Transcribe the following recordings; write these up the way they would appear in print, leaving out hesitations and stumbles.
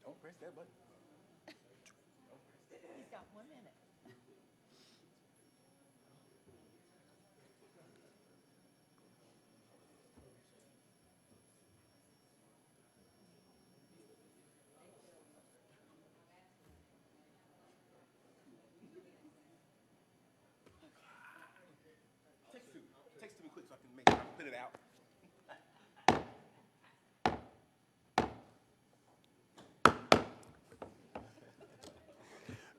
Don't press that button. He's got 1 minute. Text it to me quick so I can make sure I can put it out.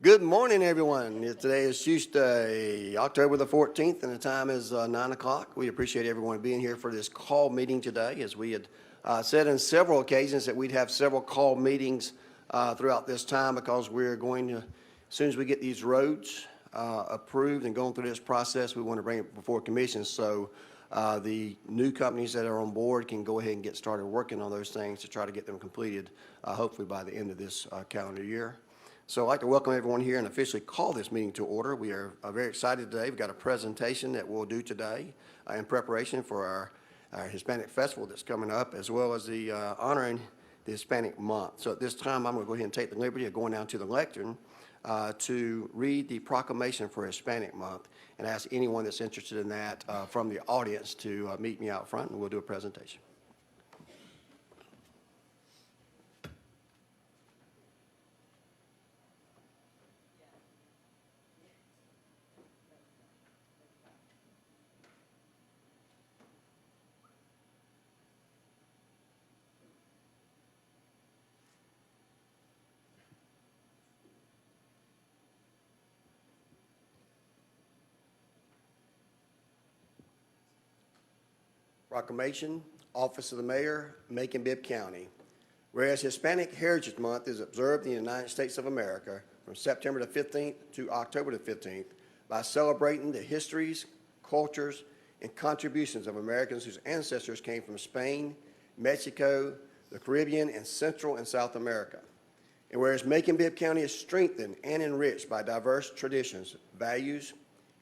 Good morning, everyone. Today is Tuesday, October the 14th, and the time is 9 o'clock. We appreciate everyone being here for this call meeting today. As we had said on several occasions that we'd have several call meetings throughout this time because we're going to, as soon as we get these roads approved and going through this process, we want to bring it before commission so the new companies that are on board can go ahead and get started working on those things to try to get them completed, hopefully by the end of this calendar year. So I'd like to welcome everyone here and officially call this meeting to order. We are very excited today. We've got a presentation that we'll do today in preparation for our Hispanic Festival that's coming up, as well as the honoring the Hispanic Month. So at this time, I'm going to go ahead and take the liberty of going down to the lectern to read the proclamation for Hispanic Month and ask anyone that's interested in that from the audience to meet me out front, and we'll do a presentation. Proclamation, Office of the Mayor, Macon-Bibb County. Whereas Hispanic Heritage Month is observed in the United States of America from September the 15th to October the 15th by celebrating the histories, cultures, and contributions of Americans whose ancestors came from Spain, Mexico, the Caribbean, and Central and South America. And whereas Macon-Bibb County is strengthened and enriched by diverse traditions, values,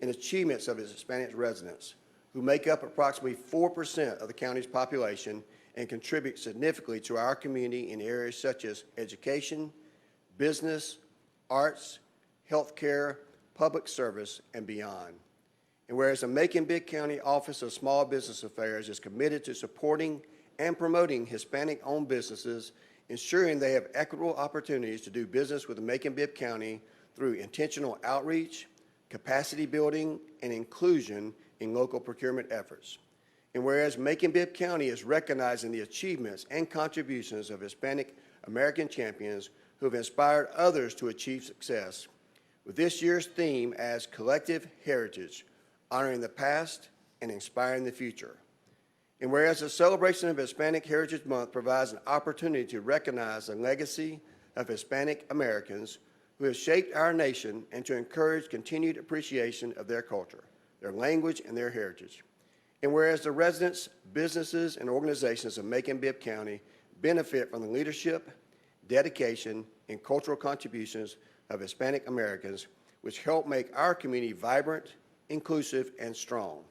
and achievements of its Hispanic residents, who make up approximately 4% of the county's population and contribute significantly to our community in areas such as education, business, arts, healthcare, public service, and beyond. And whereas the Macon-Bibb County Office of Small Business Affairs is committed to supporting and promoting Hispanic-owned businesses, ensuring they have equitable opportunities to do business with the Macon-Bibb County through intentional outreach, capacity building, and inclusion in local procurement efforts. And whereas Macon-Bibb County is recognizing the achievements and contributions of Hispanic American champions who have inspired others to achieve success, with this year's theme as Collective Heritage, honoring the past and inspiring the future. And whereas the celebration of Hispanic Heritage Month provides an opportunity to recognize the legacy of Hispanic Americans who have shaped our nation and to encourage continued appreciation of their culture, their language, and their heritage. And whereas the residents, businesses, and organizations of Macon-Bibb County benefit from the leadership, dedication, and cultural contributions of Hispanic Americans, which help make our community vibrant, inclusive, and strong.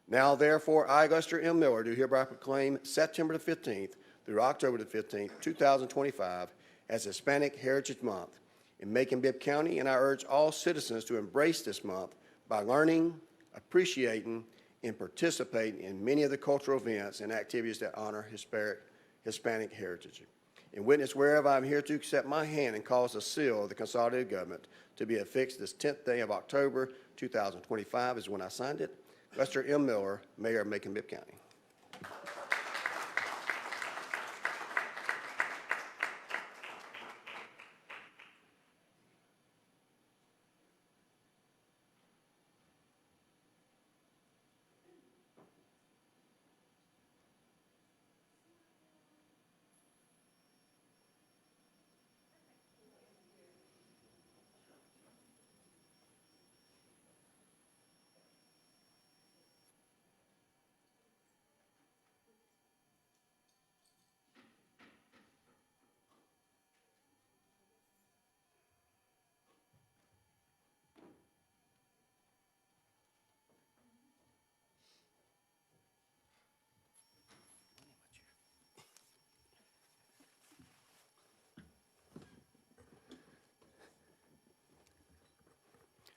Now, therefore, I, Lester M. Miller, do hereby proclaim September the 15th through October the 15th, 2025, as Hispanic Heritage Month in Macon-Bibb County, and I urge all citizens to embrace this month by learning, appreciating, and participating in many of the cultural events and activities that honor Hispanic heritage. In witness whereof I am here to accept my hand and cause the seal of the consolidated government to be affixed this 10th day of October 2025 is when I signed it. Lester M. Miller, Mayor of Macon-Bibb County.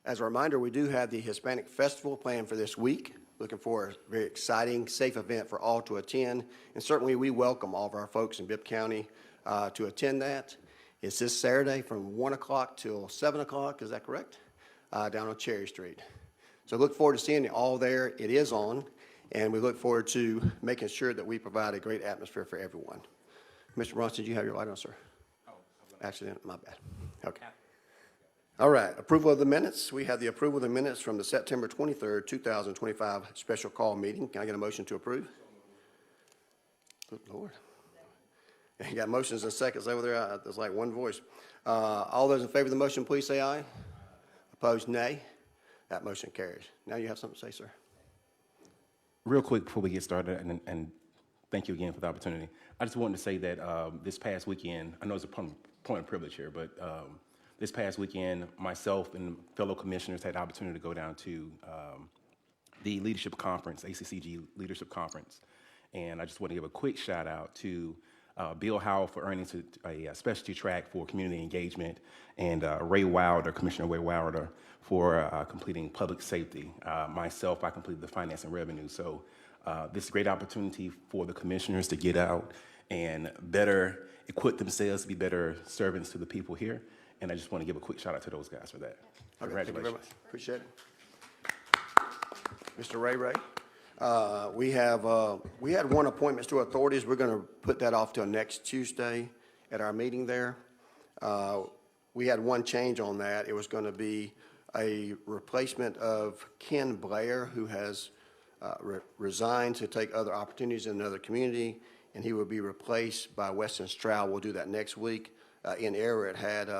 As a reminder, we do have the Hispanic Festival planned for this week. Looking for a very exciting, safe event for all to attend. And certainly we welcome all of our folks in Bibb County to attend that. It's this Saturday from 1 o'clock till 7 o'clock, is that correct? Down on Cherry Street. So look forward to seeing you all there. It is on, and we look forward to making sure that we provide a great atmosphere for everyone. Mr. Bronson, did you have your light on, sir? Oh, accident, my bad. Okay. All right, approval of the minutes. We have the approval of the minutes from the September 23rd, 2025 special call meeting. Can I get a motion to approve? Good Lord. You got motions and seconds over there. There's like one voice. All those in favor of the motion, please say aye. Opposed, nay. That motion carries. Now you have something to say, sir. Real quick before we get started, and thank you again for the opportunity. I just wanted to say that this past weekend, I know it's a point of privilege here, but this past weekend, myself and fellow commissioners had the opportunity to go down to the leadership conference, ACCG Leadership Conference. And I just want to give a quick shout out to Bill Howell for earning a specialty track for community engagement, and Commissioner Ray Wilder for completing public safety. Myself, I completed the finance and revenue. So this is a great opportunity for the commissioners to get out and better equip themselves to be better servants to the people here. And I just want to give a quick shout out to those guys for that. Okay, Congratulations. thank you very much. Appreciate it. Mr. Ray. We had one appointments to authorities. We're going to put that off till next Tuesday at our meeting there. We had one change on that. It was going to be a replacement of Ken Blair, who has resigned to take other opportunities in another community, and he will be replaced by Weston Stroud. We'll do that next week. In error, it had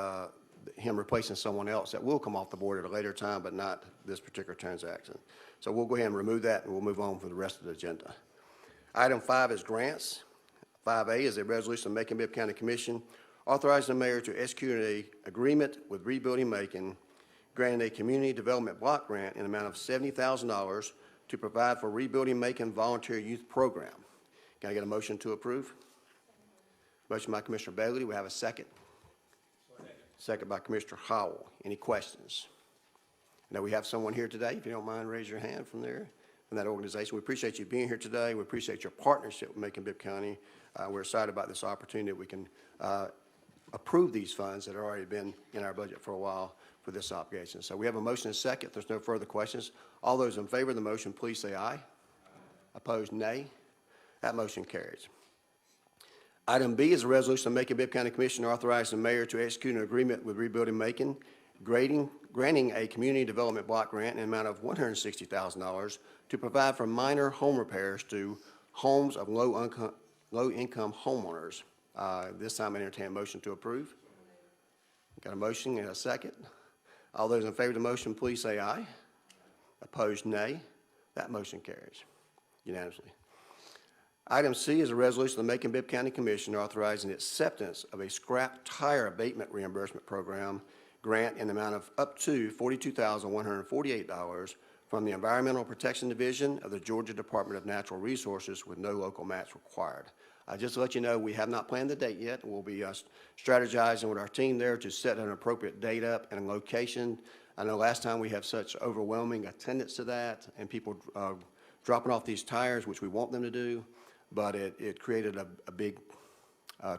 him replacing someone else that will come off the board at a later time, but not this particular transaction. So we'll go ahead and remove that, and we'll move on for the rest of the agenda. Item 5 is grants. 5A is a resolution of Macon-Bibb County Commission authorizing the mayor to execute an agreement with Rebuilding Macon, granting a community development block grant in the amount of $70,000 to provide for Rebuilding Macon volunteer youth program. Can I get a motion to approve? Motion by Commissioner Bailey. Do we have a second? Second by Commissioner Howell. Any questions? Now we have someone here today. If you don't mind, raise your hand from there, from that organization. We appreciate you being here today. We appreciate your partnership with Macon-Bibb County. We're excited about this opportunity that we can approve these funds that have already been in our budget for a while for this obligation. So we have a motion and a second. If there's no further questions, all those in favor of the motion, please say aye. Opposed, nay. That motion carries. Item B is a resolution of Macon-Bibb County Commission authorizing the mayor to execute an agreement with Rebuilding Macon, granting a community development block grant in an amount of $160,000 to provide for minor home repairs to homes of low-income homeowners. This time I entertain a motion to approve. Got a motion and a second. All those in favor of the motion, please say aye. Opposed, nay. That motion carries unanimously. Item C is a resolution of the Macon-Bibb County Commission authorizing the acceptance of a scrap tire abatement reimbursement program grant in the amount of up to $42,148 from the Environmental Protection Division of the Georgia Department of Natural Resources with no local match required. Just to let you know, we have not planned the date yet. We'll be strategizing with our team there to set an appropriate date up and a location. I know last time we have such overwhelming attendance to that and people dropping off these tires, which we want them to do, but it created a big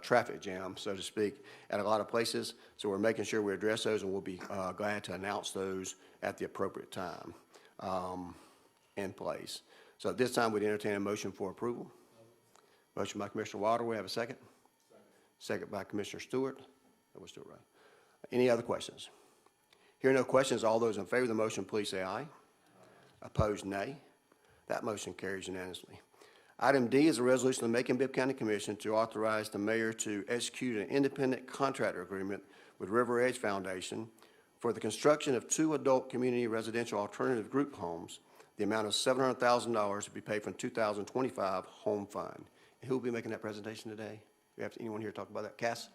traffic jam, so to speak, at a lot of places. So we're making sure we address those, and we'll be glad to announce those at the appropriate time and place. So at this time, we'd entertain a motion for approval. Motion by Commissioner Wilder. We have a second? Second by Commissioner Stewart. That was Stewart, right? Any other questions? Hearing no questions, all those in favor of the motion, please say aye. Opposed, nay. That motion carries unanimously. Item D is a resolution of the Macon-Bibb County Commission to authorize the mayor to execute an independent contractor agreement with River Edge Foundation for the construction of 2 adult community residential alternative group homes, the amount of $700,000 to be paid from 2025 home fund. And who will be making that presentation today? Do we have anyone here to talk about that? Cass?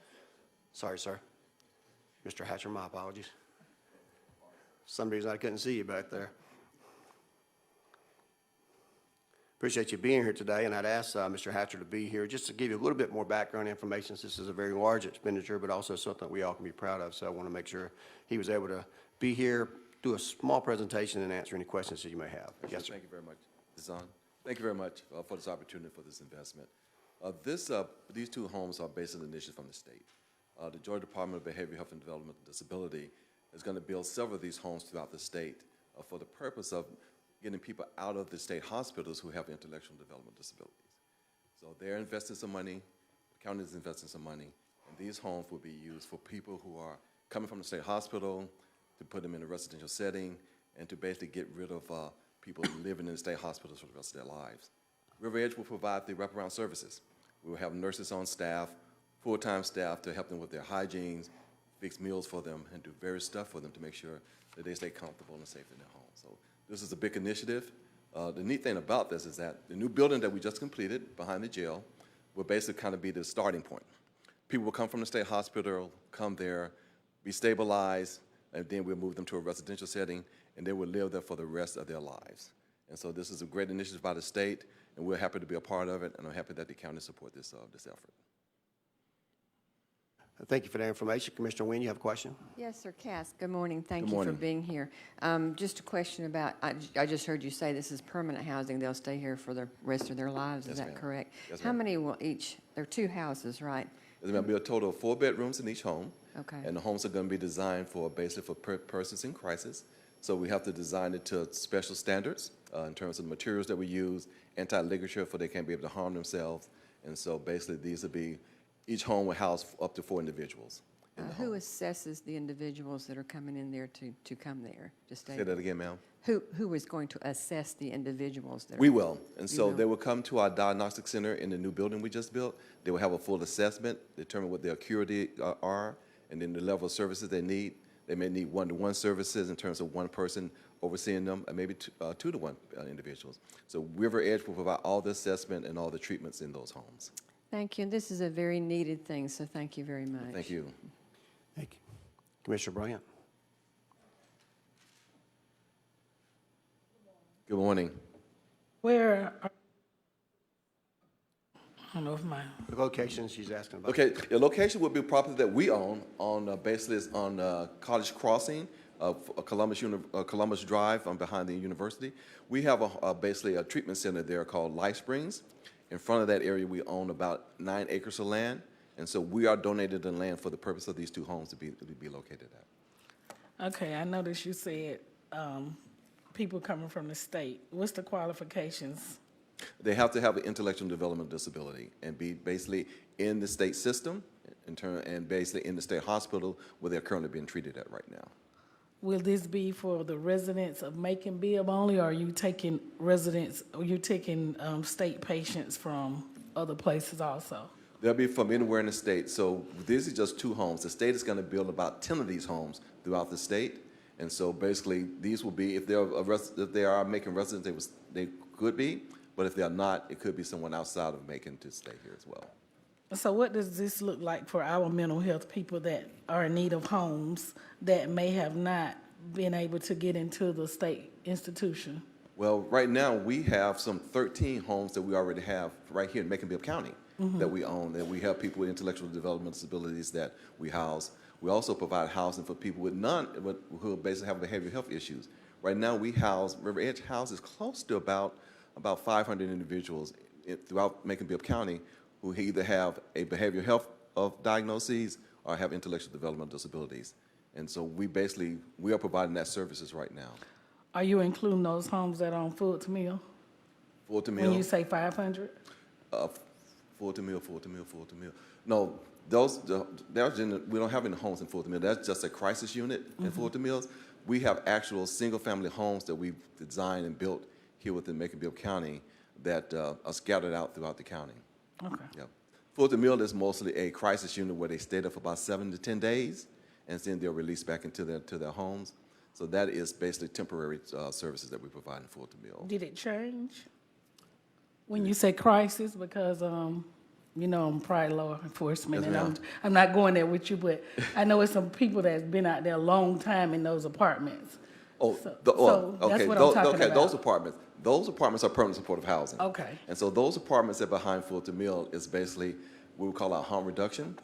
Sorry, sir. Mr. Hatcher, my apologies. For some reason I couldn't see you back there. Appreciate you being here today, and I'd ask Mr. Hatcher to be here just to give you a little bit more background information, since this is a very large expenditure, but also something we all can be proud of. So I want to make sure he was able to be here, do a small presentation and answer any questions that you may have. Yes, sir. Thank you very much, Zahn. Thank you very much for this opportunity for this investment. These two homes are based on initiatives from the state. The Georgia Department of Behavioral Health and Development and Disability is going to build several of these homes throughout the state for the purpose of getting people out of the state hospitals who have intellectual development disabilities. So they're investing some money, the county is investing some money, and these homes will be used for people who are coming from the state hospital, to put them in a residential setting, and to basically get rid of people living in the state hospitals for the rest of their lives. River Edge will provide the wraparound services. We will have nurses on staff, full-time staff to help them with their hygienes, fix meals for them, and do various stuff for them to make sure that they stay comfortable and safe in their home. So this is a big initiative. The neat thing about this is that the new building that we just completed behind the jail will basically kind of be the starting point. People will come from the state hospital, come there, be stabilized, and then we'll move them to a residential setting, and they will live there for the rest of their lives. And so this is a great initiative by the state, and we're happy to be a part of it, and I'm happy that the county support this effort. Thank you for that information. Commissioner Wynn, you have a question? Yes, sir. Cass, good morning. Thank Good you morning. for being here. Just a question about, I just heard you say this is permanent housing. They'll stay here for the rest of their lives. Is Yes, that ma'am. correct? Yes, How ma'am. many will each, there are 2 houses, right? There's going to be a total of 4 bedrooms in each home. Okay. And the homes are going to be designed for basically for persons in crisis. So we have to design it to special standards in terms of the materials that we use, anti-ligature for they can't be able to harm themselves. And so basically these will be, each home will house up to 4 individuals. Who assesses the individuals that are coming in there to come there to stay? Say that again, ma'am. Who is going to assess the individuals that are? We will. And so will? they will come to our diagnostic center in the new building we just built. They will have a full assessment, determine what their acuity are, and then the level of services they need. They may need one-to-one services in terms of one person overseeing them, and maybe two-to-one individuals. So River Edge will provide all the assessment and all the treatments in those homes. Thank you. And this is a very needed thing, so thank you very much. Thank you. Thank you. Commissioner Bryant? Good morning. Where, I don't know if my, The location she's asking about. Okay, the location would be property that we own on basically it's on College Crossing, Columbus Drive behind the university. We have basically a treatment center there called Life Springs. In front of that area, we own about 9 acres of land, and so we are donated the land for the purpose of these 2 homes to be located at. okay, I noticed you said people coming from the state. What's the qualifications? They have to have an intellectual development disability and be basically in the state system and basically in the state hospital where they're currently being treated at right now. Will this be for the residents of Macon-Bibb only, or are you taking residents, or you taking state patients from other places also? They'll be from anywhere in the state. So these are just 2 homes. The state is going to build about 10 of these homes throughout the state. And so basically, these will be, if they are Macon residents, they could be. But if they're not, it could be someone outside of Macon to stay here as well. So what does this look like for our mental health people that are in need of homes that may have not been able to get into the state institution? Well, right now, we have some 13 homes that we already have right here in Macon-Bibb County that we own, and we have people with intellectual development disabilities that we house. We also provide housing for people who basically have behavioral health issues. Right now, River Edge houses close to about 500 individuals throughout Macon-Bibb County who either have a behavioral health diagnoses or have intellectual development disabilities. And so we are providing that services right now. Are you including those homes that are on Full to Meal? Full to When meal, you say 500? full to meal. No, we don't have any homes in Full to Meal. That's just a crisis unit in Full to Meals. We have actual single-family homes that we've designed and built here within Macon-Bibb County that are scattered out throughout the county. Okay. Yep. Full to Meal is mostly a crisis unit where they stay there for about 7 to 10 days, and then they're released back into their homes. So that is basically temporary services that we provide in Full to Meal. Did it change? When you say crisis, because, you know, I'm probably law enforcement, Yes, and ma'am. I'm not going there with you, but I know it's some people that's been out there a long time in those apartments. Oh, So okay. that's what I'm talking Okay, about. those apartments are permanent supportive housing. Okay. And so those apartments that are behind Full to Meal is basically what we call our harm reduction.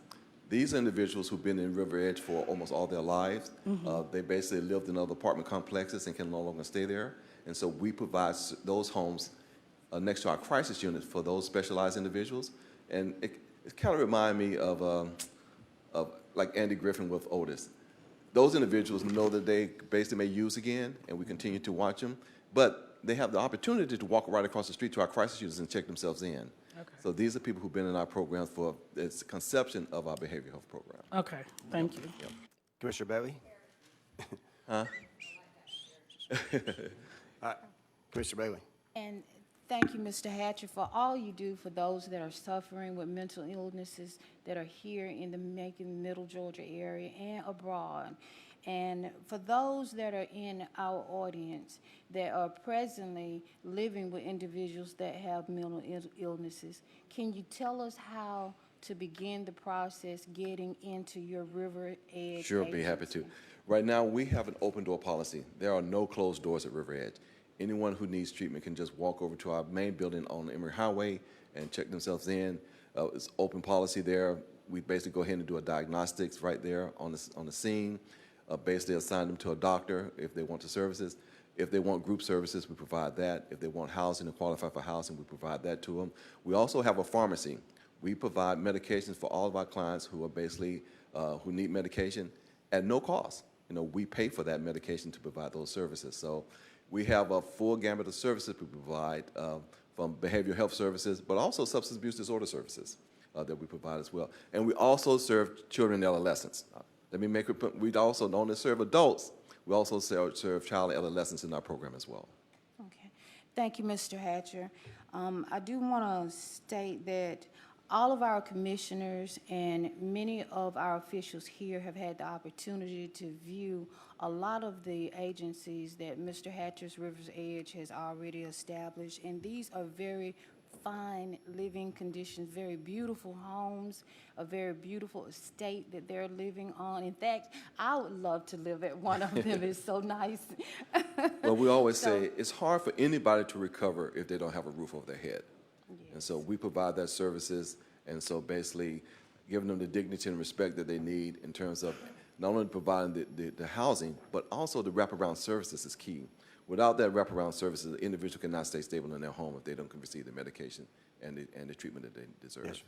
These individuals who've been in River Edge for almost all their lives, they basically lived in other apartment complexes and can no longer stay there. And so we provide those homes next to our crisis unit for those specialized individuals. And it kind of reminds me of like Andy Griffin with Otis. Those individuals know that they basically may use again, and we continue to watch them, but they have the opportunity to walk right across the street to our crisis units and check themselves in. Okay. So these are people who've been in our programs for its conception of our behavioral health program. Okay, thank you. Commissioner Bailey? Commissioner Bailey? And thank you, Mr. Hatcher, for all you do for those that are suffering with mental illnesses that are here in the Macon, Middle Georgia area and abroad. And for those that are in our audience that are presently living with individuals that have mental illnesses, can you tell us how to begin the process getting into your River Edge Sure, be happy to. Right now, we have an open door policy. There are no closed doors at River Edge. Anyone who needs treatment can just walk over to our main building on Emory Highway and check themselves in. It's open policy there. We basically go ahead and do a diagnostics right there on the scene. Basically assign them to a doctor if they want the services. If they want group services, we provide that. If they want housing and qualify for housing, we provide that to them. We also have a pharmacy. We provide medications for all of our clients who are basically, who need medication at no cost. You know, we pay for that medication to provide those services. So we have a full gamut of services we provide from behavioral health services, but also substance abuse disorder services that we provide as well. And we also serve children and adolescents. Let me make it, we also don't only serve adults, we also serve child and adolescents in our program as well. Okay. Thank you, Mr. Hatcher. I do want to state that all of our commissioners and many of our officials here have had the opportunity to view a lot of the agencies that Mr. Hatcher's River's Edge has already established, and these are very fine living conditions, very beautiful homes, a very beautiful estate that they're living on. In fact, I would love to live at one of them. It's so nice. Well, we always say it's hard for anybody to recover if they don't have a roof over their head. And so we provide that services, and so basically giving them the dignity and respect that they need in terms of not only providing the housing, but also the wraparound services is key. Without that wraparound services, the individual cannot stay stable in their home if they don't receive the medication and the treatment that they deserve. Yes, sir.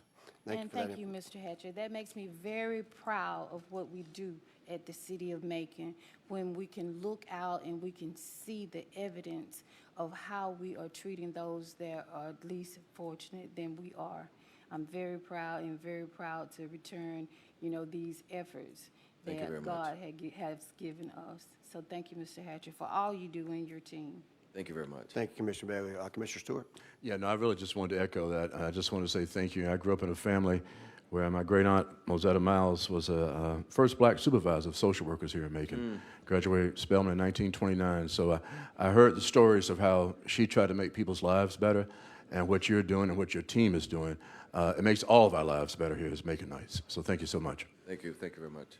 Thank you, Mr. Hatcher. That makes me very proud of what we do at the City of Macon when we can look out and we can see the evidence of how we are treating those that are least fortunate than we are. I'm very proud and very proud to return, you know, these efforts that God has given us. So thank you, Mr. Hatcher, for all you do and your team. Thank you very much. Thank you, Commissioner Bailey. Commissioner Stewart? Yeah, no, I really just wanted to echo that. I just want to say thank you. I grew up in a family where my great aunt, Mosetta Miles, was a first black supervisor of social workers here in Macon. Graduated Spelman in 1929. So I heard the stories of how she tried to make people's lives better, and what you're doing and what your team is doing. It makes all of our lives better here as Maconites. So thank you so much. Thank you. Thank you very much.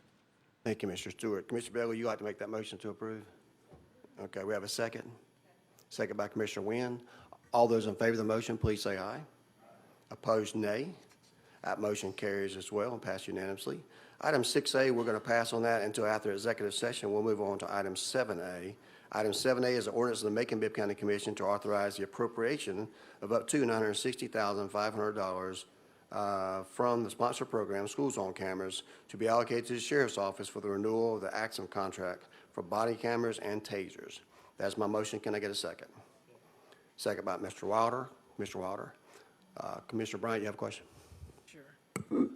Thank you, Mr. Stewart. Commissioner Bailey, would you like to make that motion to approve? Okay, we have a second. Second by Commissioner Wynn. All those in favor of the motion, please say aye. Opposed, nay. That motion carries as well and passed unanimously. Item 6A, we're going to pass on that until after executive session. We'll move on to item 7A. Item 7A is the ordinance of the Macon-Bibb County Commission to authorize the appropriation of up to $960,500 from the sponsored program, School Zone Cameras, to be allocated to the Sheriff's Office for the renewal of the Axum contract for body cameras and tasers. That's my motion. Can I get a second? Second by Mr. Wilder. Mr. Wilder. Commissioner Bryant, you have a question? Sure.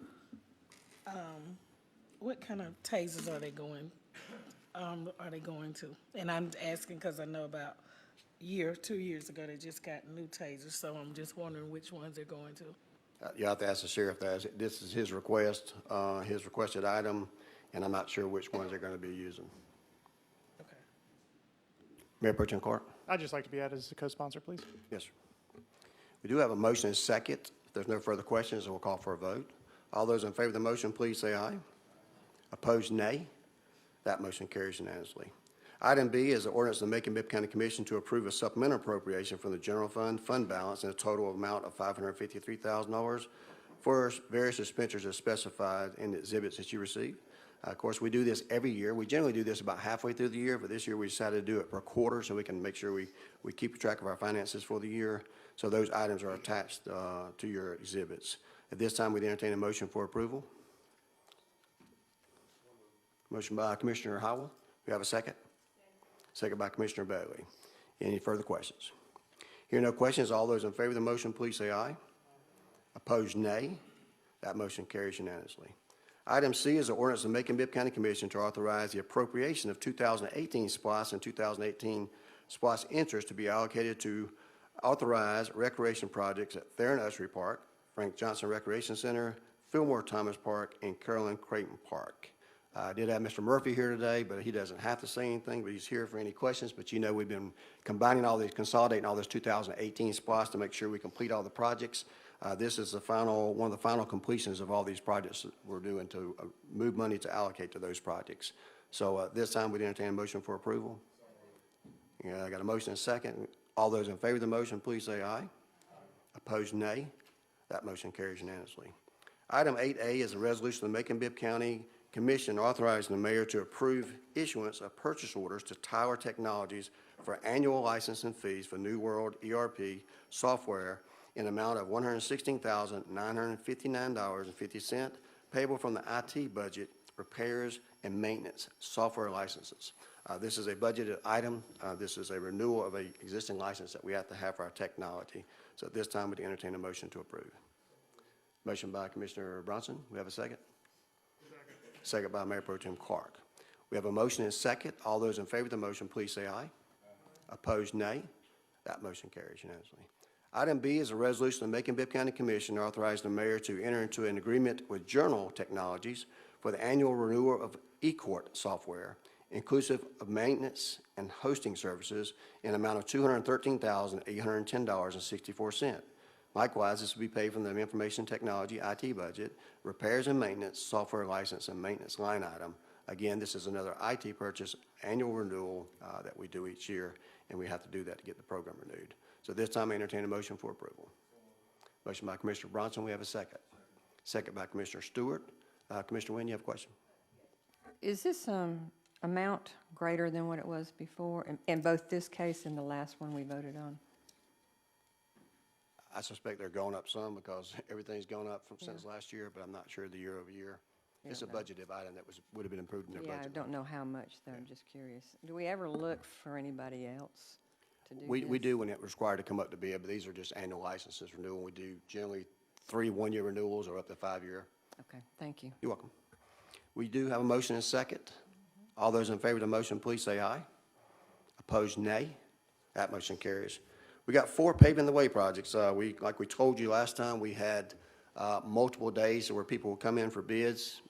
What kind of tasers are they going to? And I'm asking because I know about 2 years ago, they just got new tasers, so I'm just wondering which ones they're going to. You have to ask the sheriff that. This is his request, his requested item, and I'm not sure which ones they're going to be using. Okay. Mayor Pro Tem Clark? I'd just like to be added as a co-sponsor, please. Yes, sir. We do have a motion and second. If there's no further questions, we'll call for a vote. All those in favor of the motion, please say aye. Opposed, nay. That motion carries unanimously. Item B is the ordinance of the Macon-Bibb County Commission to approve a supplemental appropriation from the general fund balance in a total amount of $553,000 for various expenditures as specified in the exhibits that you received. Of course, we do this every year. We generally do this about halfway through the year, but this year we decided to do it per quarter so we can make sure we keep track of our finances for the year. So those items are attached to your exhibits. At this time, we'd entertain a motion for approval. Motion by Commissioner Howell. We have a second? Second by Commissioner Bailey. Any further questions? Hearing no questions, all those in favor of the motion, please say aye. Opposed, nay. That motion carries unanimously. Item C is the ordinance of the Macon-Bibb County Commission to authorize the appropriation of 2018 SPOS and 2018 SPOS interest to be allocated to authorize recreation projects at Theron Ussery Park, Frank Johnson Recreation Center, Fillmore Thomas Park, and Carolyn Creighton Park. I did have Mr. Murphy here today, but he doesn't have to say anything, but he's here for any questions. But you know we've been combining all these, consolidating all this 2018 SPOS to make sure we complete all the projects. This is the final, one of the final completions of all these projects that we're doing to move money to allocate to those projects. So this time we'd entertain a motion for approval. Yeah, I got a motion and a second. All those in favor of the motion, please say aye. Opposed, nay. That motion carries unanimously. Item 8A is a resolution of the Macon-Bibb County Commission authorizing the mayor to approve issuance of purchase orders to Tower Technologies for annual license and fees for New World ERP software in amount of $116,959.50 payable from the IT budget, repairs and maintenance software licenses. This is a budgeted item. This is a renewal of an existing license that we have to have for our technology. So at this time, we'd entertain a motion to approve. Motion by Commissioner Bronson. We have a second? Second by Mayor Pro Tem Clark. We have a motion and a second. All those in favor of the motion, please say aye. Opposed, nay. That motion carries unanimously. Item B is a resolution of the Macon-Bibb County Commission authorizing the mayor to enter into an agreement with Journal Technologies for the annual renewal of eCourt software, inclusive of maintenance and hosting services in an amount of $213,810.64. Likewise, this will be paid from the Information Technology IT budget, repairs and maintenance, software license, and maintenance line item. Again, this is another IT purchase, annual renewal that we do each year, and we have to do that to get the program renewed. So this time, I entertain a motion for approval. Motion by Commissioner Bronson. We have a second. Second by Commissioner Stewart. Commissioner Wynn, you have a question? Is this amount greater than what it was before in both this case and the last one we voted on? I suspect they're going up some because everything's gone up since last year, but I'm not sure the year over year. It's a budgeted item that would have been improved in their budget. Yeah, I don't know how much, though. I'm just curious. Do we ever look for anybody else to do We this? do when it was required to come up to bid, but these are just annual licenses renewal. We do generally 3 one-year renewals or up to 5-year. Okay, thank you. You're welcome. We do have a motion and a second. All those in favor of the motion, please say aye. Opposed, nay. That motion carries. We got 4 paving the way projects. Like we told you last time, we had multiple days where people would come in for bids.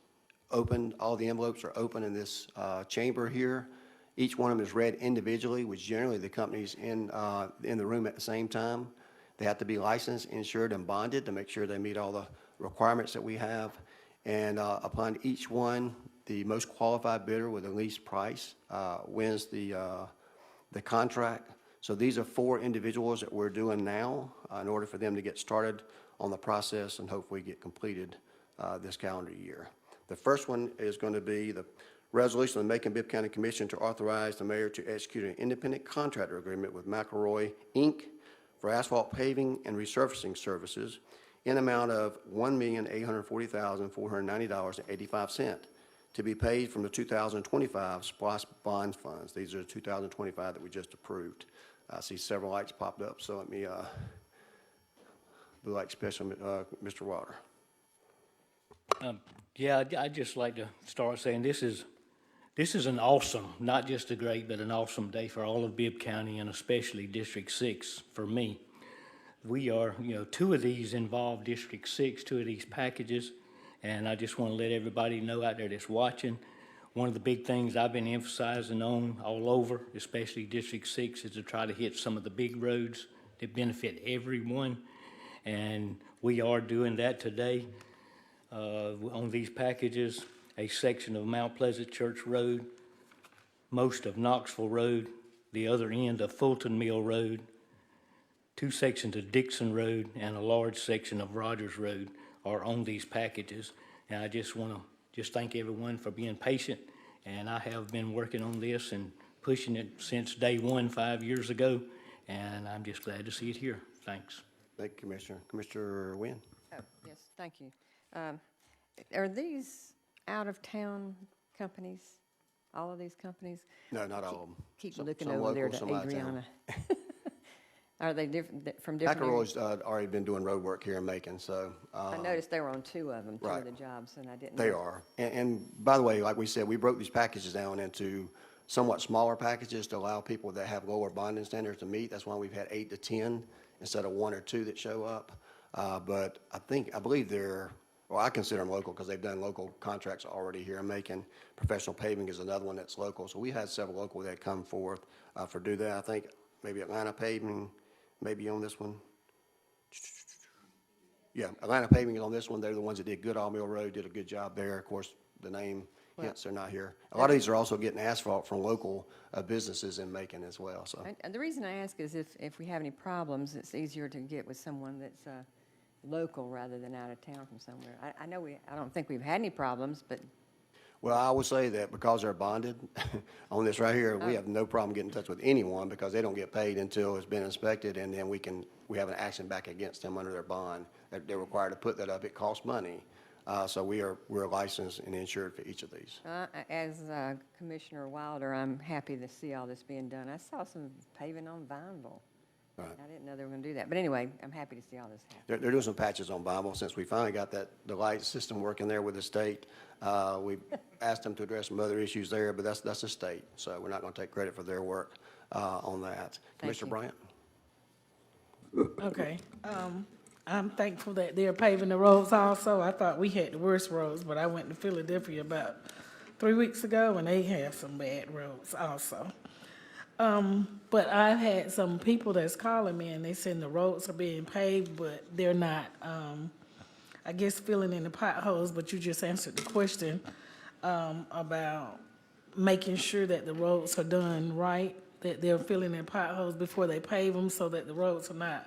Open, all the envelopes are open in this chamber here. Each one of them is read individually, which generally the company's in the room at the same time. They have to be licensed, insured, and bonded to make sure they meet all the requirements that we have. And upon each one, the most qualified bidder with the least price wins the contract. So these are 4 individuals that we're doing now in order for them to get started on the process and hopefully get completed this calendar year. The first one is going to be the resolution of the Macon-Bibb County Commission to authorize the mayor to execute an independent contractor agreement with McElroy, Inc. for asphalt paving and resurfacing services in amount of $1,840,490.85 to be paid from the 2025 SPOS bond funds. These are the 2025 that we just approved. I see several lights popped up, so let me, Blue Light Special, Mr. Wilder. Yeah, I'd just like to start saying this is an awesome, not just a great, but an awesome day for all of Bibb County and especially District 6 for me. We are, 2 of these involve District 6, 2 of these packages, and I just want to let everybody know out there that's watching, one of the big things I've been emphasizing on all over, especially District 6, is to try to hit some of the big roads that benefit everyone, and we are doing that today. On these packages, a section of Mount Pleasant Church Road, most of Knoxville Road, the other end of Fulton Mill Road, 2 sections of Dixon Road, and a large section of Rogers Road. are on these packages. And I just want to just thank everyone for being patient. And I have been working on this and pushing it since day one 5 years ago. And I'm just glad to see it here. Thanks. Thank you, Commissioner. Commissioner Wynn? Oh, yes, thank you. Are these out-of-town companies, all of these companies? No, not all of them. Keep Some- looking some over there local, to some out of town. Adriana. Are they different, from different areas? McElroy's already been doing road work here in Macon, so. I noticed they were on two of them, two of right. the jobs, and I didn't. They know. are. And by the way, like we said, we broke these packages down into somewhat smaller packages to allow people that have lower bonding standards to meet. That's why we've had 8 to 10 instead of 1 or 2 that show up. But I believe they're, well, I consider them local because they've done local contracts already here in Macon. Professional Paving is another one that's local. So we had several local that come forth for do that. I think maybe Atlanta Paving, maybe on this one. Yeah, Atlanta Paving is on this one. They're the ones that did Goodall Mill Road, did a good job there. Of course, the name hence they're not here. A lot of these are also getting asphalt from local businesses in Macon as well, so. And the reason I ask is if we have any problems, it's easier to get with someone that's local rather than out of town from somewhere. I know I don't think we've had any problems, but Well, I would say that because they're bonded on this right here, we have no problem getting in touch with anyone because they don't get paid until it's been inspected, and then we have an action back against them under their bond. They're required to put that up. It costs money. So we're licensed and insured for each of these. as Commissioner Wilder, I'm happy to see all this being done. I saw some paving on Vineville. Right. I didn't know they were going to do that. But anyway, I'm happy to see all this happen. They're doing some patches on Bible since we finally got the light system working there with the state. We've asked them to address some other issues there, but that's the state. So we're not going to take credit for their work on that. Commissioner you. Bryant? Okay. I'm thankful that they're paving the roads also. I thought we had the worst roads, but I went to Philadelphia about 3 weeks ago, and they have some bad roads also. But I've had some people that's calling me, and they saying the roads are being paved, but they're not, I guess, filling in the potholes. But you just answered the question about making sure that the roads are done right, that they're filling in potholes before they pave them so that the roads are not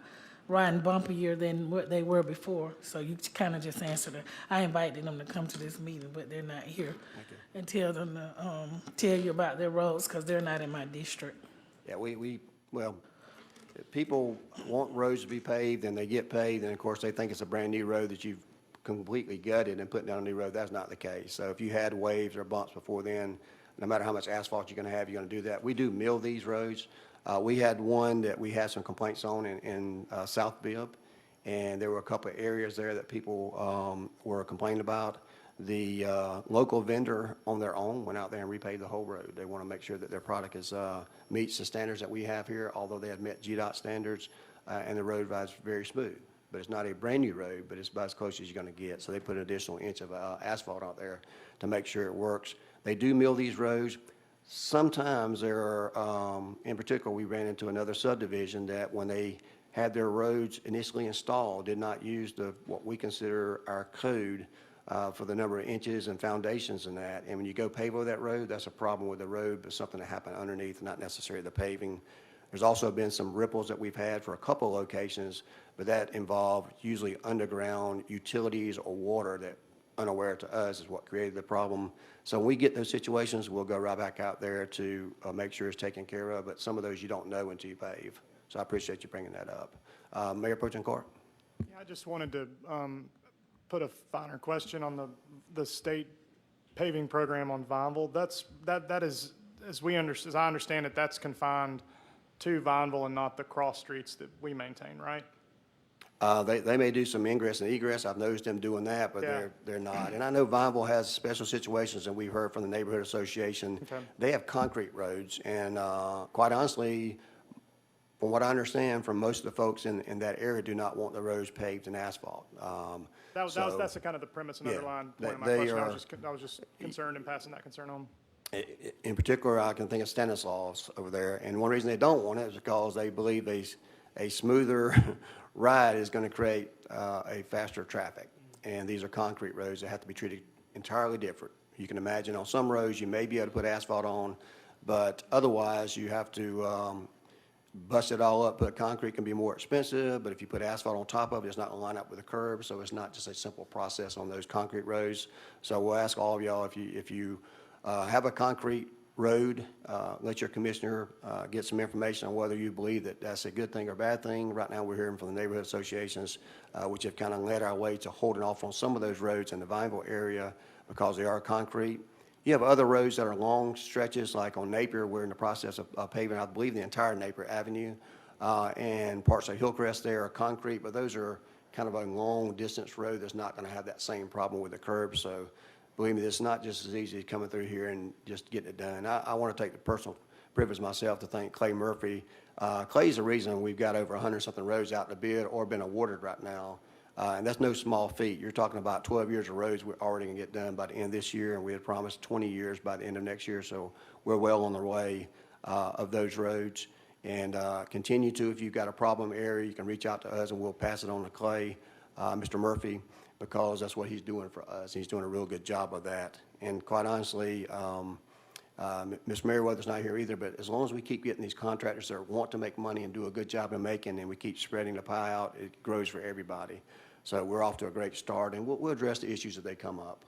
riding bumpier than what they were before. So you kind of just answered it. I invited them to come to this meeting, but they're not here. And tell them to tell you about their roads because they're not in my district. Yeah, well, if people want roads to be paved and they get paved, and of course they think it's a brand-new road that you've completely gutted and putting down a new road. That's not the case. So if you had waves or bumps before then, no matter how much asphalt you're going to have, you're going to do that. We do mill these roads. We had one that we had some complaints on in South Bibb, and there were a couple of areas there that people were complaining about. The local vendor on their own went out there and repaved the whole road. They want to make sure that their product meets the standards that we have here, although they had met GDOT standards, and the road rides very smooth. But it's not a brand-new road, but it's about as close as you're going to get. So they put an additional inch of asphalt out there to make sure it works. They do mill these roads. Sometimes there are, in particular, we ran into another subdivision that when they had their roads initially installed, did not use what we consider our code for the number of inches and foundations and that. And when you go pave over that road, that's a problem with the road, but something that happened underneath, not necessarily the paving. There's also been some ripples that we've had for a couple of locations, but that involved usually underground utilities or water that, unaware to us, is what created the problem. So when we get those situations, we'll go right back out there to make sure it's taken care of, but some of those you don't know until you pave. So I appreciate you bringing that up. Mayor Pro Tem Clark? Yeah, I just wanted to put a finer question on the state paving program on Vineville. That is, as I understand it, that's confined to Vineville and not the cross streets that we maintain, right? They may do some ingress and egress. I've noticed them doing that, but Yeah. they're not. And I know Vineville has special situations, and we've heard from the neighborhood association. Okay. They have concrete roads, and quite honestly, from what I understand from most of the folks in that area, do not want the roads paved and asphalt. That's the kind of the premise and Yeah, underlying point of my they question. are- I was just concerned and passing that concern on. In particular, I can think of Stanislaus over there, and one reason they don't want it is because they believe a smoother ride is going to create a faster traffic. And these are concrete roads that have to be treated entirely different. You can imagine on some roads you may be able to put asphalt on, but otherwise you have to bust it all up, put concrete can be more expensive, but if you put asphalt on top of it, it's not gonna line up with the curb, so it's not just a simple process on those concrete roads. So we'll ask all of y'all, if you have a concrete road, let your commissioner get some information on whether you believe that that's a good thing or bad thing. Right now, we're hearing from the neighborhood associations, which have kind of led our way to holding off on some of those roads in the Vineville area because they are concrete. You have other roads that are long stretches, like on Napier, we're in the process of paving, I believe, the entire Napier Avenue, and parts of Hillcrest there are concrete, but those are kind of a long-distance road that's not going to have that same problem with the curb. So believe me, it's not just as easy as coming through here and just getting it done. I want to take the personal privilege myself to thank Clay Murphy. Clay's the reason we've got over 100-something roads out to bid or been awarded right now. And that's no small feat. You're talking about 12 years of roads we're already going to get done by the end of this year, and we had promised 20 years by the end of next year, so we're well on the way of those roads. And continue to, if you've got a problem area, you can reach out to us, and we'll pass it on to Clay, Mr. Murphy, because that's what he's doing for us. He's doing a real good job of that. And quite honestly, Ms. Merriweather's not here either, but as long as we keep getting these contractors that want to make money and do a good job of making, and we keep spreading the pie out, it grows for everybody. So we're off to a great start, and we'll address the issues as they come up.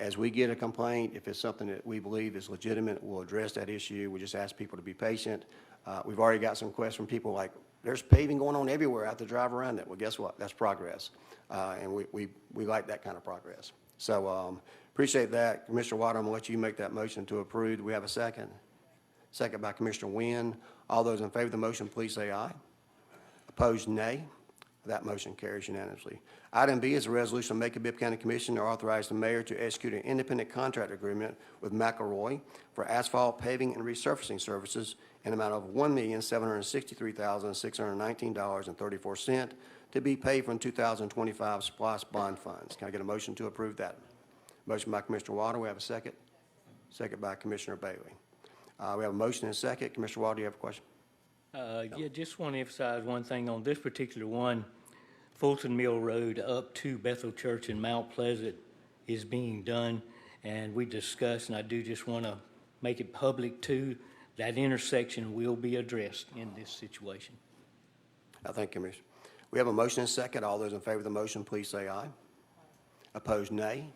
As we get a complaint, if it's something that we believe is legitimate, we'll address that issue. We just ask people to be patient. We've already got some questions from people like, there's paving going on everywhere. I have to drive around it. Well, guess what? That's progress, and we like that kind of progress. So appreciate that. Commissioner Water, I'm going to let you make that motion to approve. Do we have a second? Second by Commissioner Wynn. All those in favor of the motion, please say aye. Opposed, nay. That motion carries unanimously. Item B is a resolution of Macon-Bibb County Commission to authorize the mayor to execute an independent contract agreement with McElroy for asphalt paving and resurfacing services in an amount of $1,763,619.34 to be paid from 2025 SPLOST bond funds. Can I get a motion to approve that? Motion by Commissioner Water. We have a second. Second by Commissioner Bailey. We have a motion and a second. Commissioner Water, do you have a question? Yeah, just want to emphasize one thing on this particular one. Fulton Mill Road up to Bethel Church in Mount Pleasant is being done, and we discussed, and I do just want to make it public too, that intersection will be addressed in this situation. Thank you, Commissioner. We have a motion and a second. All those in favor of the motion, please say aye. Opposed, nay.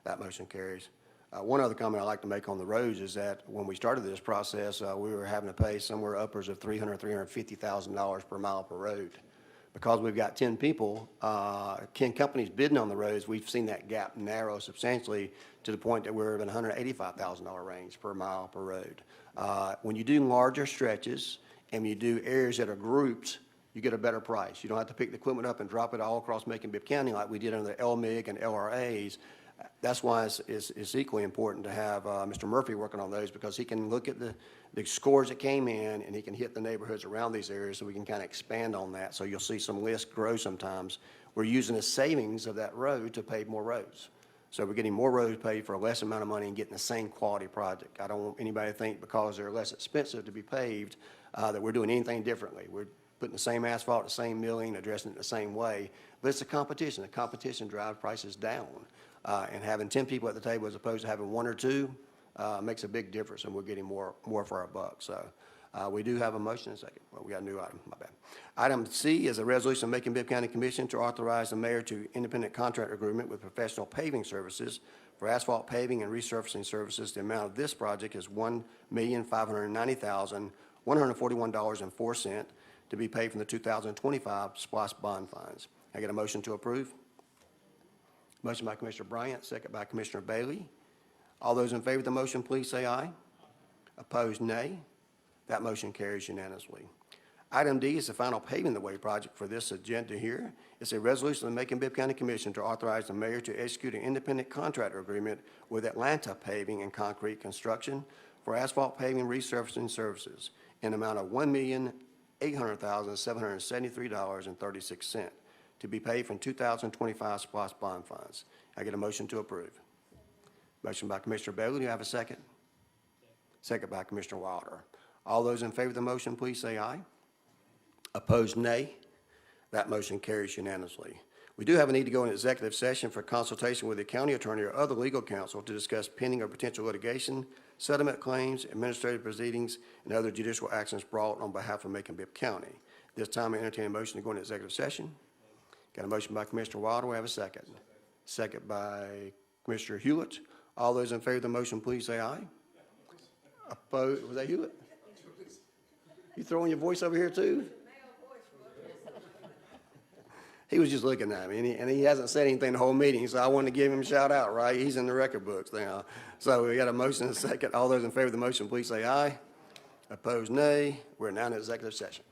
That motion carries. One other comment I'd like to make on the roads is that when we started this process, we were having to pay somewhere upwards of $300,000, $350,000 per mile per road. Because we've got 10 people, 10 companies bidding on the roads, we've seen that gap narrow substantially to the point that we're in $185,000 range per mile per road. When you do larger stretches and you do areas that are grouped, you get a better price. You don't have to pick the equipment up and drop it all across Macon-Bibb County like we did under the LMIG and LRAs. That's why it's equally important to have Mr. Murphy working on those, because he can look at the scores that came in and he can hit the neighborhoods around these areas, so we can kind of expand on that. So you'll see some lists grow sometimes. We're using the savings of that road to pave more roads. So we're getting more roads paved for a less amount of money and getting the same quality project. I don't want anybody to think because they're less expensive to be paved that we're doing anything differently. We're putting the same asphalt, the same milling, addressing it the same way. But it's a competition. The competition drives prices down. And having 10 people at the table as opposed to having one or two makes a big difference, and we're getting more for our buck. So we do have a motion in a second. Well, we got a new item, my bad. Item C is a resolution of Macon-Bibb County Commission to authorize the mayor to independent contract agreement with professional paving services for asphalt paving and resurfacing services. The amount of this project is $1,590,141.04 to be paid from the 2025 SPLOST bond funds. Can I get a motion to approve? Motion by Commissioner Bryant, second by Commissioner Bailey. All those in favor of the motion, please say aye. Opposed, nay. That motion carries unanimously. Item D is the final paving the way project for this agenda here. It's a resolution of the Macon-Bibb County Commission to authorize the mayor to execute an independent contractor agreement with Atlanta Paving and Concrete Construction for asphalt paving resurfacing services in an amount of $1,800,773.36. to be paid from 2025 SPLOST bond funds. I get a motion to approve. Motion by Commissioner Bailey. Do you have a second? Second by Commissioner Wilder. All those in favor of the motion, please say aye. Opposed, nay. That motion carries unanimously. We do have a need to go into executive session for consultation with the county attorney or other legal counsel to discuss pending or potential litigation, settlement claims, administrative proceedings, and other judicial actions brought on behalf of Macon-Bibb County. This time, I entertain a motion to go into executive session. Got a motion by Commissioner Wilder. We have a second. Second by Commissioner Hewlett. All those in favor of the motion, please say aye. Opposed? Was that Hewlett? You throwing your voice over here too? He was just looking at me, and he hasn't said anything the whole meeting, so I wanted to give him a shout out, right? He's in the record books now. So we got a motion and a second. All those in favor of the motion, please say aye. Opposed, nay. We're now in executive session.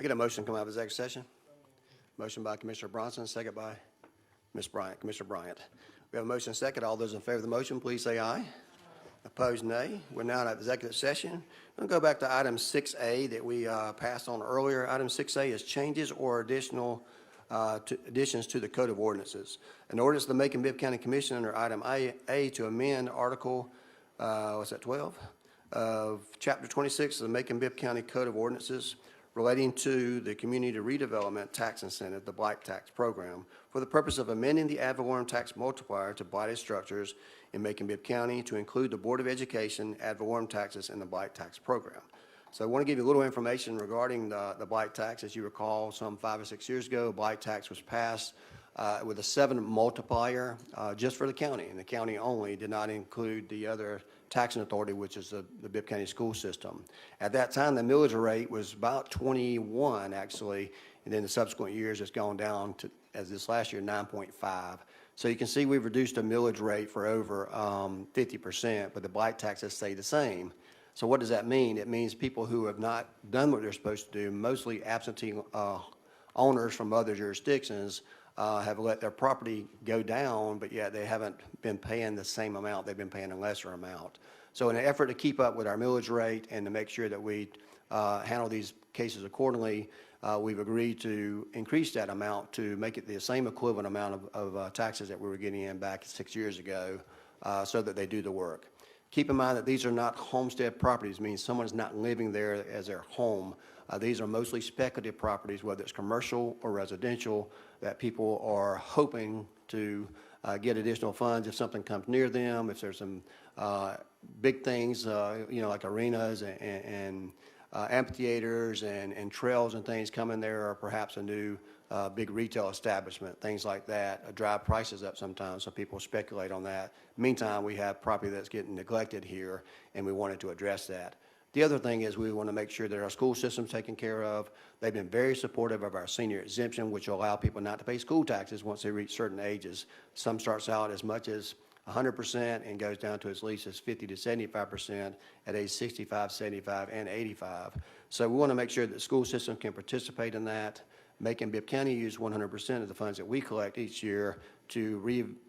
I get a motion to come out of executive session? Motion by Commissioner Bronson, second by Ms. Bryant, Commissioner Bryant. We have a motion and second. All those in favor of the motion, please say aye. Opposed, nay. We're now in executive session. We'll go back to item 6A that we passed on earlier. Item 6A is changes or additions to the Code of Ordinances. An ordinance of the Macon-Bibb County Commission under item A to amend Article, 12? Of Chapter 26 of the Macon-Bibb County Code of Ordinances relating to the Community Redevelopment Tax Incentive, the Blight Tax Program, for the purpose of amending the ad valorem tax multiplier to blighted structures in Macon-Bibb County to include the Board of Education ad valorem taxes in the Blight Tax Program. So I want to give you a little information regarding the blight tax. As you recall, some 5 or 6 years ago, blight tax was passed with a 7 multiplier just for the county, and the county only, did not include the other taxing authority, which is the Bibb County school system. At that time, the millage rate was about 21, actually, and then the subsequent years it's gone down to, as this last year, 9.5. So you can see we've reduced the millage rate for over 50%, but the blight tax has stayed the same. So what does that mean? It means people who have not done what they're supposed to do, mostly absentee owners from other jurisdictions, have let their property go down, but yet they haven't been paying the same amount. They've been paying a lesser amount. So in an effort to keep up with our millage rate and to make sure that we handle these cases accordingly, we've agreed to increase that amount to make it the same equivalent amount of taxes that we were getting in back 6 years ago, so that they do the work. Keep in mind that these are not homestead properties, means someone's not living there as their home. These are mostly speculative properties, whether it's commercial or residential, that people are hoping to get additional funds if something comes near them, if there's some big things, like arenas and amphitheaters and trails and things coming there, or perhaps a new big retail establishment, things like that, drive prices up sometimes, so people speculate on that. Meantime, we have property that's getting neglected here, and we wanted to address that. The other thing is we want to make sure that our school system's taken care of. They've been very supportive of our senior exemption, which will allow people not to pay school taxes once they reach certain ages. Some starts out as much as 100% and goes down to as least as 50 to 75% at age 65, 75, and 85. So we want to make sure that the school system can participate in that. Macon-Bibb County use 100% of the funds that we collect each year to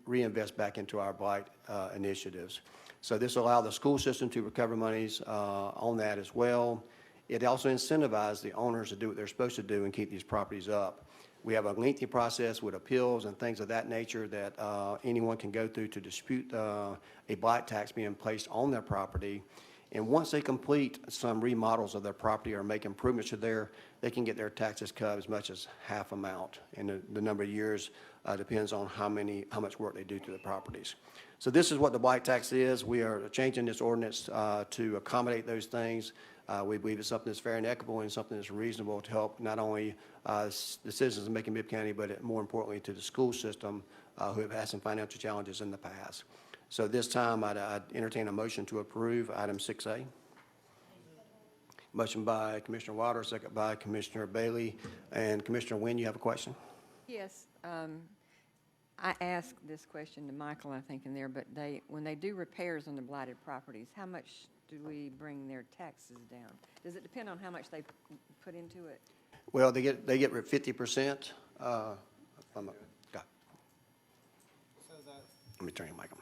reinvest back into our blight initiatives. So this will allow the school system to recover monies on that as well. It also incentivizes the owners to do what they're supposed to do and keep these properties up. We have a lengthy process with appeals and things of that nature that anyone can go through to dispute a blight tax being placed on their property. And once they complete some remodels of their property or make improvements to they can get their taxes cut as much as half amount. And the number of years depends on how much work they do to the properties. So this is what the blight tax is. We are changing this ordinance to accommodate those things. We believe it's something that's fair and equitable and something that's reasonable to help not only the citizens of Macon-Bibb County, but more importantly to the school system who have had some financial challenges in the past. So this time I'd entertain a motion to approve item 6A. Motion by Commissioner Waters, second by Commissioner Bailey. And Commissioner Wynn, you have a question? Yes, I asked this question to Michael, I think, in there, but when they do repairs on the blighted properties, how much do we bring their taxes down? Does it depend on how much they put into it? Well, they get 50%. Let me turn your mic on.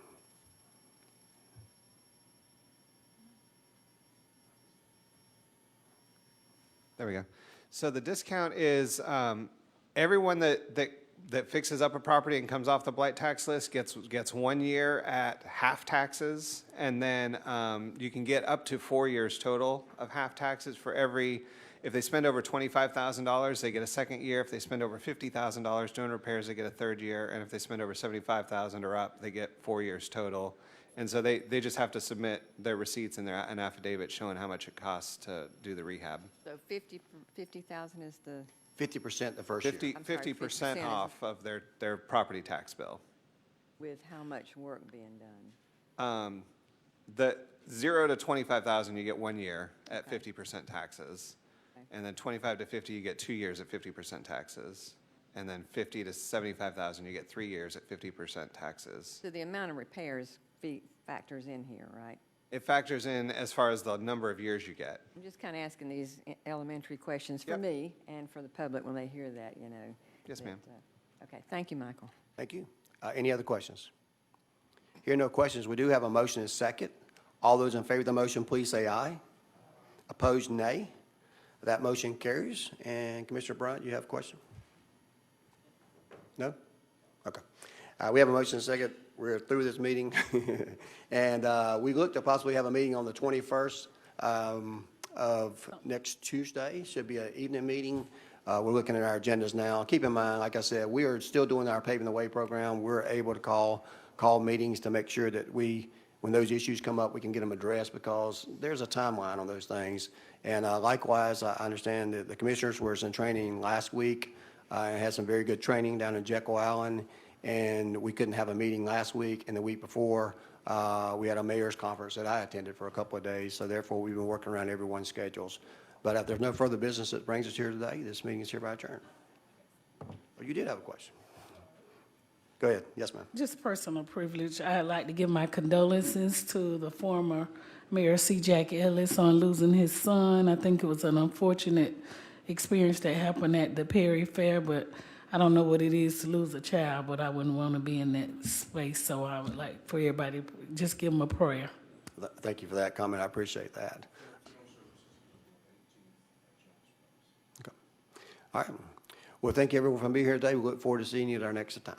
There we go. So the discount is everyone that fixes up a property and comes off the blight tax list gets 1 year at half taxes, and then you can get up to 4 years total of half taxes for every. If they spend over $25,000, they get a second year. If they spend over $50,000 doing repairs, they get a third year, and if they spend over $75,000 or up, they get 4 years total. And so they just have to submit their receipts and an affidavit showing how much it costs to do the rehab. So 50,000 is the 50% the first year. 50% off of their property tax bill. with how much work being done? The 0 to 25,000, you get 1 year at 50% taxes. Okay. And then 25 to 50, you get 2 years at 50% taxes. And then 50 to 75,000, you get 3 years at 50% taxes. So the amount of repairs factors in here, right? It factors in as far as the number of years you get. I'm just kind of asking these elementary questions for Yep. me and for the public when they hear that, you know. Yes, that, ma'am. Okay, thank you, Michael. Thank you. Any other questions? Hearing no questions, we do have a motion and a second. All those in favor of the motion, please say aye. Opposed, nay. That motion carries. And Commissioner Bryant, you have a question? No? Okay. We have a motion and a second. We're through this meeting. And we looked to possibly have a meeting on the 21st of next Tuesday. Should be an evening meeting. We're looking at our agendas now. Keep in mind, like I said, we are still doing our Paving the Way program. We're able to call meetings to make sure that when those issues come up, we can get them addressed because there's a timeline on those things. And likewise, I understand that the commissioners were in training last week. I had some very good training down in Jekyll Island, and we couldn't have a meeting last week. And the week before, we had a mayor's conference that I attended for a couple of days. So therefore, we've been working around everyone's schedules. But if there's no further business that brings us here today, this meeting is hereby adjourned. Oh, you did have a question. Go ahead. Yes, ma'am. Just personal privilege. I'd like to give my condolences to the former Mayor C. Jack Ellis on losing his son. I think it was an unfortunate experience that happened at the Perry Fair, but I don't know what it is to lose a child, but I wouldn't want to be in that space. So I would like for everybody to just give him a prayer. Thank you for that comment. I appreciate that. Okay. All right. Well, thank you everyone for being here today. We look forward to seeing you at our next time.